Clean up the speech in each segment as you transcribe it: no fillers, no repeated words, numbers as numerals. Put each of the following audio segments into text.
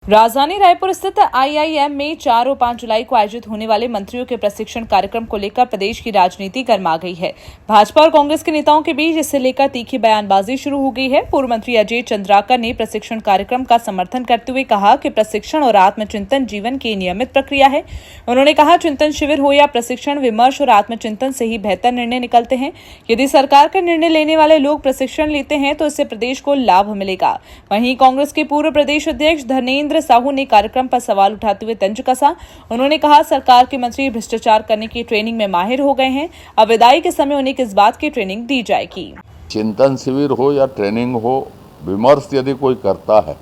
राजधानी रायपुर स्थित आईआईएम में 4 और 5 जुलाई को आयोजित होने वाले मंत्रियों के प्रशिक्षण कार्यक्रम को लेकर प्रदेश की राजनीति गर्मा गई है। भाजपा और कांग्रेस के नेताओं के बीच इससे लेकर तीखी बयानबाजी शुरू हो गई है। पूर्व मंत्री अजय चंद्राकर ने प्रशिक्षण कार्यक्रम का समर्थन करते हुए कहा कि प्रशिक्षण और आत्मचिंतन जीवन की नियमित प्रक्रिया है। उन्होंने कहा, चिंतन शिविर हो या प्रशिक्षण, विमर्श और आत्मचिंतन से ही बेहतर निर्णय निकलते हैं। यदि सरकार का निर्णय लेने वाले लोग प्रशिक्षण लेते हैं तो इससे प्रदेश को लाभ मिलेगा। वहीं कांग्रेस के पूर्व प्रदेश अध्यक्ष धर्मेंद्र साहू ने कार्यक्रम पर सवाल उठाते हुए तंज कसा। उन्होंने कहा, सरकार के मंत्री भ्रष्टाचार करने की ट्रेनिंग में माहिर हो गए हैं। अब विदाई के समय उन्हें किस बात की ट्रेनिंग दी जाएगी। चिंतन शिविर हो या ट्रेनिंग हो, विमर्श यदि कोई करता है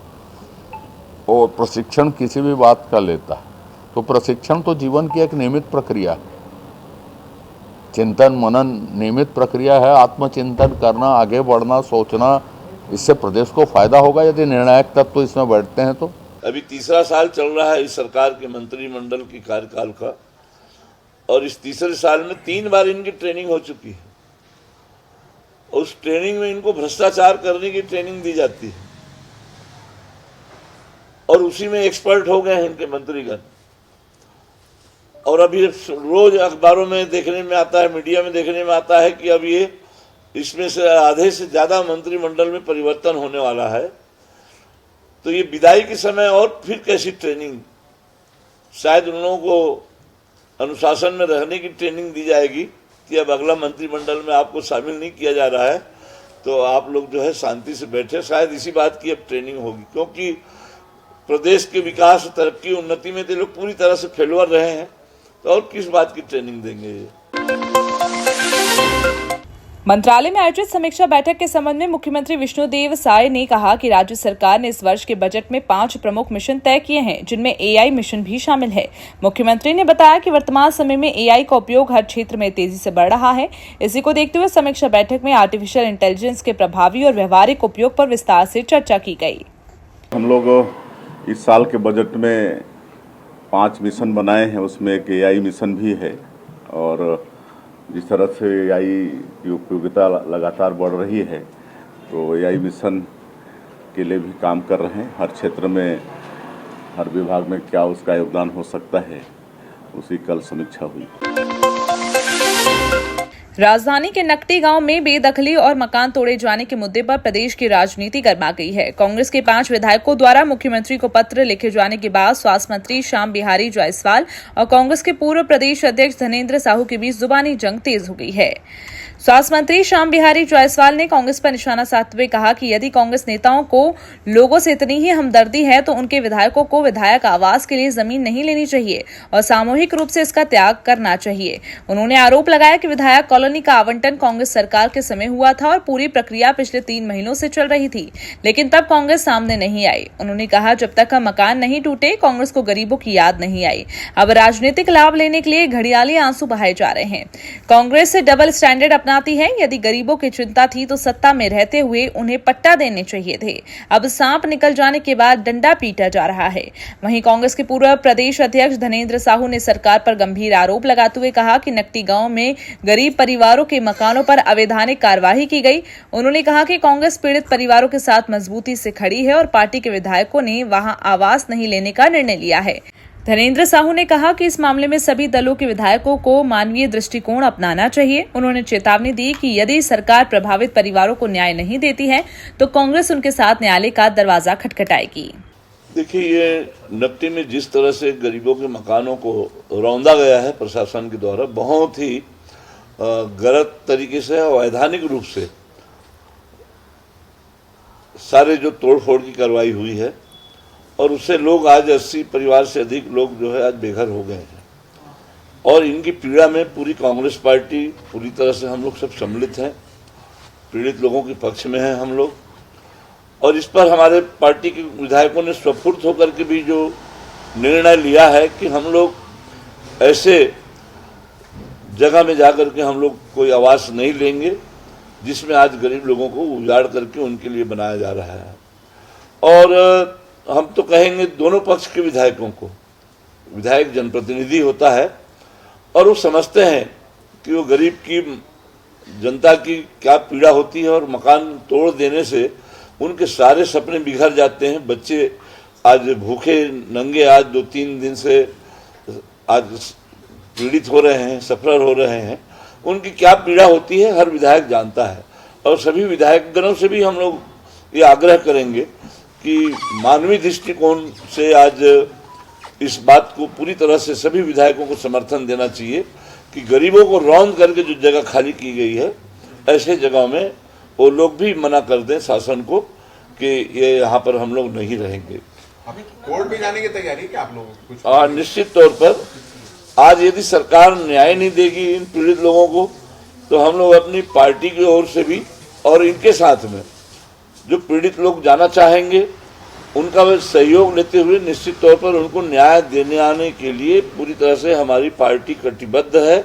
और प्रशिक्षण किसी भी बात का लेता है तो प्रशिक्षण तो जीवन की एक नियमित प्रक्रिया है। चिंतन मनन नियमित प्रक्रिया है। आत्मचिंतन करना, आगे बढ़ना, सोचना, इससे प्रदेश को फायदा होगा यदि निर्णायक तत्व इसमें बैठते हैं तो। अभी तीसरा साल चल रहा है इस सरकार के मंत्रिमंडल की कार्यकाल का, और इस तीसरे साल में 3 बार इनकी ट्रेनिंग हो चुकी है। उस ट्रेनिंग में इनको भ्रष्टाचार करने की ट्रेनिंग दी जाती है और उसी में एक्सपर्ट हो गए हैं इनके मंत्रीगण। और अभी रोज अखबारों में देखने में आता है, मीडिया में देखने में आता है कि अब ये इसमें से आधे से ज्यादा मंत्रिमंडल में परिवर्तन होने वाला है। तो ये विदाई के समय और फिर कैसी ट्रेनिंग, शायद उन लोगों को अनुशासन में रहने की ट्रेनिंग दी जाएगी कि अब अगला मंत्रिमंडल में आपको शामिल नहीं किया जा रहा है तो आप लोग जो है शांति से बैठे। शायद इसी बात की अब ट्रेनिंग होगी, क्योंकि प्रदेश के विकास, तरक्की, उन्नति में तो लोग पूरी तरह से फेलवर रहे हैं, तो और किस बात की ट्रेनिंग देंगे ये। मंत्रालय में आयोजित समीक्षा बैठक के संबंध में मुख्यमंत्री विष्णुदेव साय ने कहा कि राज्य सरकार ने इस वर्ष के बजट में 5 प्रमुख मिशन तय किए हैं, जिनमें एआई मिशन भी शामिल है। मुख्यमंत्री ने बताया कि वर्तमान समय में एआई का उपयोग हर क्षेत्र में तेजी से बढ़ रहा है। इसी को देखते हुए समीक्षा बैठक में आर्टिफिशियल इंटेलिजेंस के प्रभावी और व्यवहारिक उपयोग पर विस्तार से चर्चा की गई। हम लोग इस साल के बजट में 5 मिशन बनाए हैं, उसमें एक एआई मिशन भी है। और जिस तरह से एआई की उपयोगिता लगातार बढ़ रही है तो एआई मिशन के लिए भी काम कर रहे हैं। हर क्षेत्र में, हर विभाग में क्या उसका योगदान हो सकता है, उसी कल समीक्षा हुई। राजधानी के नकटी गांव में बेदखली और मकान तोड़े जाने के मुद्दे पर प्रदेश की राजनीति गर्मा गई है। कांग्रेस के 5 विधायकों द्वारा मुख्यमंत्री को पत्र लिखे जाने के बाद स्वास्थ्य मंत्री श्याम बिहारी जायसवाल और कांग्रेस के पूर्व प्रदेश अध्यक्ष धर्मेंद्र साहू के बीच जुबानी जंग तेज हो गई है। स्वास्थ्य मंत्री श्याम बिहारी जायसवाल ने कांग्रेस पर निशाना साधते हुए कहा कि यदि कांग्रेस नेताओं को लोगों से इतनी ही हमदर्दी है तो उनके विधायकों को विधायक आवास के लिए जमीन नहीं लेनी चाहिए और सामूहिक रूप से इसका त्याग करना चाहिए। उन्होंने आरोप लगाया कि विधायक कॉलोनी का आवंटन कांग्रेस सरकार के समय हुआ था और पूरी प्रक्रिया पिछले 3 महीनों से चल रही थी, लेकिन तब कांग्रेस सामने नहीं आई। उन्होंने कहा, जब तक का मकान नहीं टूटे कांग्रेस को गरीबों की याद नहीं आई। अब राजनीतिक लाभ लेने के लिए घड़ियाली आंसू बहाए जा रहे हैं। कांग्रेस से डबल स्टैंडर्ड अपनाती है। यदि गरीबों की चिंता थी तो सत्ता में रहते हुए उन्हें पट्टा देने चाहिए थे। अब सांप निकल जाने के बाद डंडा पीटा जा रहा है। वहीं कांग्रेस के पूर्व प्रदेश अध्यक्ष धर्मेंद्र साहू ने सरकार पर गंभीर आरोप लगाते हुए कहा कि नकटी गांव में गरीब परिवारों के मकानों पर अवैधानिक कार्यवाही की गई। उन्होंने कहा कि कांग्रेस पीड़ित परिवारों के साथ मजबूती से खड़ी है और पार्टी के विधायकों ने वहां आवास नहीं लेने का निर्णय लिया है। धर्मेंद्र साहू ने कहा कि इस मामले में सभी दलों के विधायकों को मानवीय दृष्टिकोण अपनाना चाहिए। उन्होंने चेतावनी दी कि यदि सरकार प्रभावित परिवारों को न्याय नहीं देती है तो कांग्रेस उनके साथ न्यायालय का दरवाजा खटखटाएगी। देखिए, ये नकटी में जिस तरह से गरीबों के मकानों को रौंदा गया है प्रशासन के द्वारा, बहुत ही गलत तरीके से, अवैधानिक रूप से सारे जो तोड़फोड़ की कार्रवाई हुई है और उससे लोग आज 80 परिवार से अधिक लोग जो है आज बेघर हो गए हैं। और इनकी पीड़ा में पूरी कांग्रेस पार्टी, पूरी तरह से हम लोग सब सम्मिलित हैं, पीड़ित लोगों के पक्ष में हैं हम लोग। और इस पर हमारे पार्टी के विधायकों ने स्वफुर्त होकर के भी जो निर्णय लिया है कि हम लोग ऐसे जगह में जाकर के हम लोग कोई आवास नहीं लेंगे जिसमें आज गरीब लोगों को उजाड़ करके उनके लिए बनाया जा रहा है। और हम तो कहेंगे दोनों पक्ष के विधायकों को, विधायक जनप्रतिनिधि होता है और वो समझते हैं कि वो गरीब की, जनता की क्या पीड़ा होती है और मकान तोड़ देने से उनके सारे सपने बिखर जाते हैं। बच्चे आज भूखे नंगे आज 2-3 दिन से आज पीड़ित हो रहे हैं, सफर हो रहे हैं, उनकी क्या पीड़ा होती है हर विधायक जानता है। और सभी विधायकगणों से भी हम लोग ये आग्रह करेंगे कि मानवीय दृष्टिकोण से आज इस बात को पूरी तरह से सभी विधायकों को समर्थन देना चाहिए कि गरीबों को रौंद करके जो जगह खाली की गई है, ऐसे जगह में वो लोग भी मना कर दें शासन को कि ये यहाँ पर हम लोग नहीं रहेंगे। कोर्ट में जाने की तैयारी है क्या आप लोगों की? निश्चित तौर पर आज यदि सरकार न्याय नहीं देगी इन पीड़ित लोगों को, तो हम लोग अपनी पार्टी की ओर से भी और इनके साथ में जो पीड़ित लोग जाना चाहेंगे उनका सहयोग लेते हुए निश्चित तौर पर उनको न्याय देने आने के लिए पूरी तरह से हमारी पार्टी कटिबद्ध है।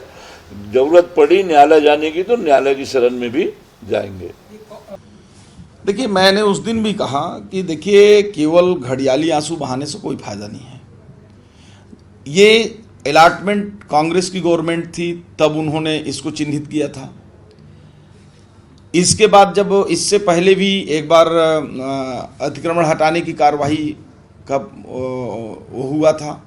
जरूरत पड़ी न्यायालय जाने की तो न्यायालय की शरण में भी जाएंगे। देखिए, मैंने उस दिन भी कहा कि देखिए, केवल घड़ियाली आंसू बहाने से कोई फायदा नहीं है। ये अलॉटमेंट कांग्रेस की गवर्नमेंट थी, तब उन्होंने इसको चिन्हित किया था। इसके बाद जब इससे पहले भी एक बार अतिक्रमण हटाने की कार्रवाई का वो हुआ था।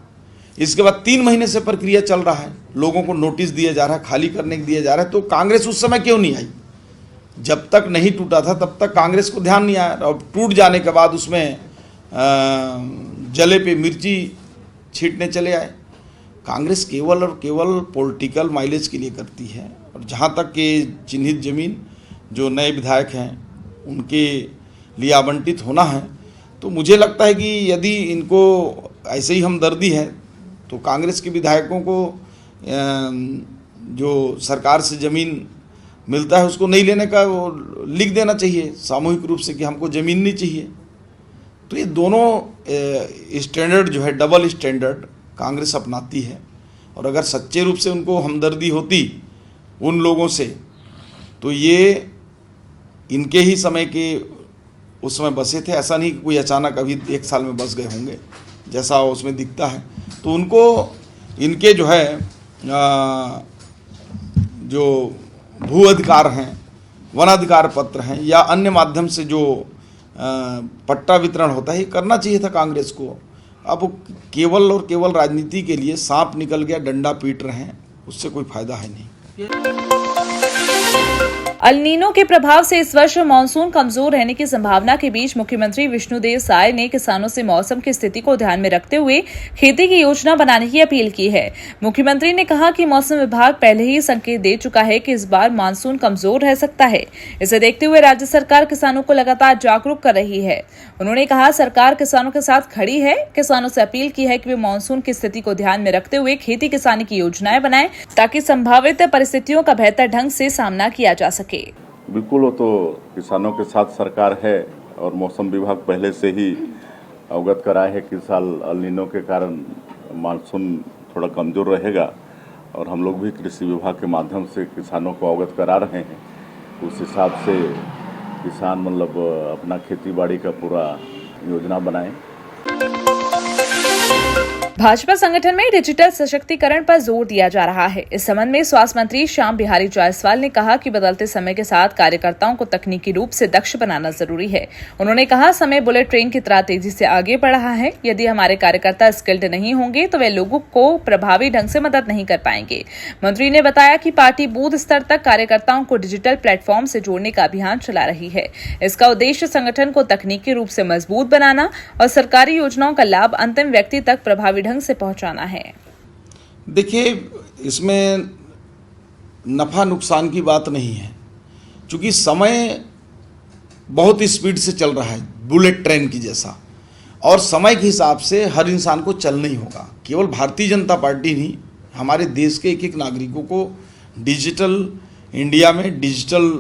इसके बाद 3 महीने से प्रक्रिया चल रहा है, लोगों को नोटिस दिया जा रहा है, खाली करने दिया जा रहा है। तो कांग्रेस उस समय क्यों नहीं आई? जब तक नहीं टूटा था तब तक कांग्रेस को ध्यान नहीं आया, और टूट जाने के बाद उसमें जले पे मिर्ची छींटने चले आए। कांग्रेस केवल और केवल पॉलिटिकल माइलेज के लिए करती है। और जहाँ तक कि चिन्हित जमीन जो नए विधायक हैं उनके लिए आवंटित होना है, तो मुझे लगता है कि यदि इनको ऐसे ही हमदर्दी है तो कांग्रेस के विधायकों को जो सरकार से ज़मीन मिलता है उसको नहीं लेने का वो लिख देना चाहिए सामूहिक रूप से कि हमको ज़मीन नहीं चाहिए। तो ये दोनों स्टैंडर्ड जो है, डबल स्टैंडर्ड कांग्रेस अपनाती है। और अगर सच्चे रूप से उनको हमदर्दी होती उन लोगों से, तो ये इनके ही समय के उस समय बसे थे। ऐसा नहीं कि कोई अचानक अभी 1 साल में बस गए होंगे जैसा उसमें दिखता है। तो उनको इनके जो है जो भू अधिकार हैं, वनाधिकार पत्र हैं, या अन्य माध्यम से जो पट्टा वितरण होता है, ये करना चाहिए था कांग्रेस को। अब केवल और केवल राजनीति के लिए सांप निकल गया डंडा पीट रहे हैं, उससे कोई फायदा है नहीं। अल नीनो के प्रभाव से इस वर्ष मानसून कमजोर रहने की संभावना के बीच मुख्यमंत्री विष्णुदेव साय ने किसानों से मौसम की स्थिति को ध्यान में रखते हुए खेती की योजना बनाने की अपील की है। मुख्यमंत्री ने कहा कि मौसम विभाग पहले ही संकेत दे चुका है कि इस बार मानसून कमजोर रह सकता है। इसे देखते हुए राज्य सरकार किसानों को लगातार जागरूक कर रही है। उन्होंने कहा, सरकार किसानों के साथ खड़ी है। किसानों से अपील की है कि वे मानसून की स्थिति को ध्यान में रखते हुए खेती किसानी की योजनाएं बनाएं ताकि संभावित परिस्थितियों का बेहतर ढंग से सामना किया जा सके। बिल्कुल, वो तो किसानों के साथ सरकार है और मौसम विभाग पहले से ही अवगत कराए है कि साल अल नीनो के कारण मानसून थोड़ा कमज़ोर रहेगा। और हम लोग भी कृषि विभाग के माध्यम से किसानों को अवगत करा रहे हैं। उस हिसाब से किसान मतलब अपना खेती बाड़ी का पूरा योजना बनाएं। भाजपा संगठन में डिजिटल सशक्तिकरण पर जोर दिया जा रहा है। इस संबंध में स्वास्थ्य मंत्री श्याम बिहारी जायसवाल ने कहा कि बदलते समय के साथ कार्यकर्ताओं को तकनीकी रूप से दक्ष बनाना जरूरी है। उन्होंने कहा, समय बुलेट ट्रेन की तरह तेजी से आगे बढ़ रहा है। यदि हमारे कार्यकर्ता स्किल्ड नहीं होंगे तो वे लोगों को प्रभावी ढंग से मदद नहीं कर पाएंगे। मंत्री ने बताया कि पार्टी बूथ स्तर तक कार्यकर्ताओं को डिजिटल प्लेटफॉर्म से जोड़ने का अभियान चला रही है। इसका उद्देश्य संगठन को तकनीकी रूप से मजबूत बनाना और सरकारी योजनाओं का लाभ अंतिम व्यक्ति तक प्रभावी ढंग से पहुंचाना है। देखिए, इसमें नफा नुकसान की बात नहीं है, क्योंकि समय बहुत स्पीड से चल रहा है, बुलेट ट्रेन की जैसा, और समय के हिसाब से हर इंसान को चलना ही होगा। केवल भारतीय जनता पार्टी नहीं, हमारे देश के एक एक नागरिकों को डिजिटल इंडिया में, डिजिटल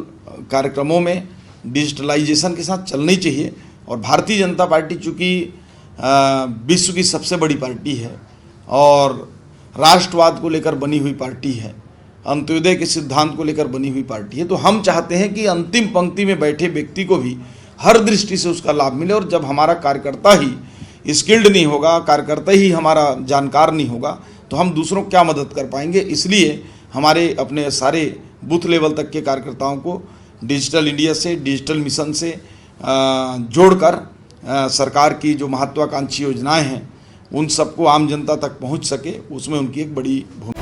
कार्यक्रमों में, डिजिटलाइजेशन के साथ चलना ही चाहिए। और भारतीय जनता पार्टी चूँकि विश्व की सबसे बड़ी पार्टी है और राष्ट्रवाद को लेकर बनी हुई पार्टी है, अंत्योदय के सिद्धांत को लेकर बनी हुई पार्टी है, तो हम चाहते हैं कि अंतिम पंक्ति में बैठे व्यक्ति को भी हर दृष्टि से उसका लाभ मिले। और जब हमारा कार्यकर्ता ही स्किल्ड नहीं होगा, कार्यकर्ता ही हमारा जानकार नहीं होगा, तो हम दूसरों को क्या मदद कर पाएंगे। इसलिए हमारे अपने सारे बूथ लेवल तक के कार्यकर्ताओं को डिजिटल इंडिया से, डिजिटल मिशन से जोड़कर सरकार की जो महत्वाकांक्षी योजनाएं हैं उन सबको आम जनता तक पहुंच सके, उसमें उनकी एक बड़ी भूमिका